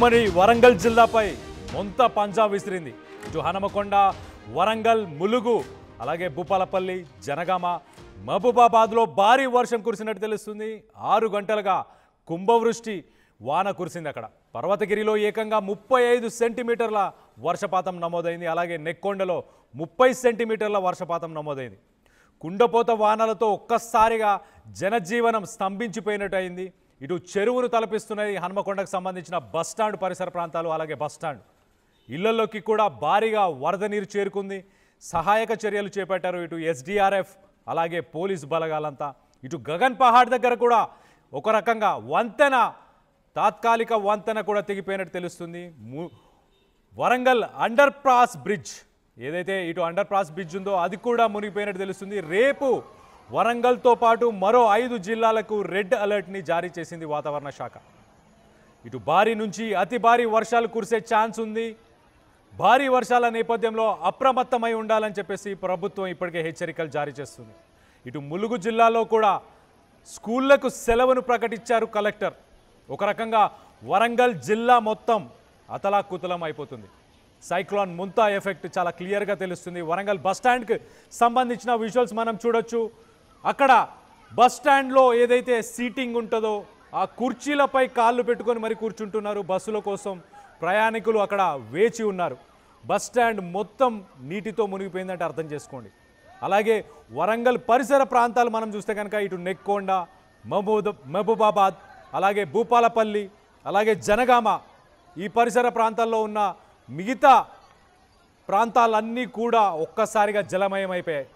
మరి వరంగల్ జిల్లాపై మొంత పంజా విసిరింది. ఇటు హనుమకొండ, వరంగల్, ములుగు, అలాగే భూపాలపల్లి, జనగామ, మహబూబాబాద్లో భారీ వర్షం కురిసినట్టు తెలుస్తుంది. 6 గంటలుగా కుంభవృష్టి వాన కురిసింది. అక్కడ పర్వతగిరిలో ఏకంగా 35 సెంటీమీటర్ల వర్షపాతం నమోదైంది. అలాగే నెక్కొండలో 30 సెంటీమీటర్ల వర్షపాతం నమోదైంది. కుండపోత వానలతో ఒక్కసారిగా జనజీవనం స్తంభించిపోయినట్టు అయింది. ఇటు చెరువును తలపిస్తున్నాయి హనుమకొండకు సంబంధించిన బస్టాండ్ పరిసర ప్రాంతాలు, అలాగే బస్టాండ్. ఇళ్లలోకి కూడా భారీగా వరద నీరు చేరుకుంది. సహాయక చర్యలు చేపట్టారు ఇటు ఎస్డిఆర్ఎఫ్, అలాగే పోలీస్ బలగాలంతా. ఇటు గగన్ పహాడ్ దగ్గర కూడా ఒక రకంగా వంతెన, తాత్కాలిక వంతెన కూడా తెగిపోయినట్టు తెలుస్తుంది. వరంగల్ అండర్ పాస్ బ్రిడ్జ్, ఏదైతే ఇటు అండర్ పాస్ బ్రిడ్జ్ ఉందో అది కూడా మునిగిపోయినట్టు తెలుస్తుంది. రేపు వరంగల్తో పాటు మరో 5 జిల్లాలకు రెడ్ అలర్ట్ని జారీ చేసింది వాతావరణ శాఖ. ఇటు భారీ నుంచి అతి భారీ వర్షాలు కురిసే ఛాన్స్ ఉంది. భారీ వర్షాల నేపథ్యంలో అప్రమత్తమై ఉండాలని చెప్పేసి ప్రభుత్వం ఇప్పటికే హెచ్చరికలు జారీ చేస్తుంది. ఇటు ములుగు జిల్లాలో కూడా స్కూళ్లకు సెలవును ప్రకటించారు కలెక్టర్. ఒక రకంగా వరంగల్ జిల్లా మొత్తం అతలాకుతలం అయిపోతుంది. సైక్లోన్ ముంతా ఎఫెక్ట్ చాలా క్లియర్గా తెలుస్తుంది. వరంగల్ బస్టాండ్కి సంబంధించిన విజువల్స్ మనం చూడొచ్చు. అక్కడ బస్టాండ్లో ఏదైతే సీటింగ్ ఉంటుందో ఆ కుర్చీలపై కాళ్ళు పెట్టుకొని మరి కూర్చుంటున్నారు. బస్సుల కోసం ప్రయాణికులు అక్కడ వేచి ఉన్నారు. బస్టాండ్ మొత్తం నీటితో మునిగిపోయిందంటే అర్థం చేసుకోండి. అలాగే వరంగల్ పరిసర ప్రాంతాలు మనం చూస్తే కనుక ఇటు నెక్కొండ, మహబూబాబాద్, అలాగే భూపాలపల్లి, అలాగే జనగామ, ఈ పరిసర ప్రాంతాల్లో ఉన్న మిగతా ప్రాంతాలన్నీ కూడా ఒక్కసారిగా జలమయం అయిపోయాయి.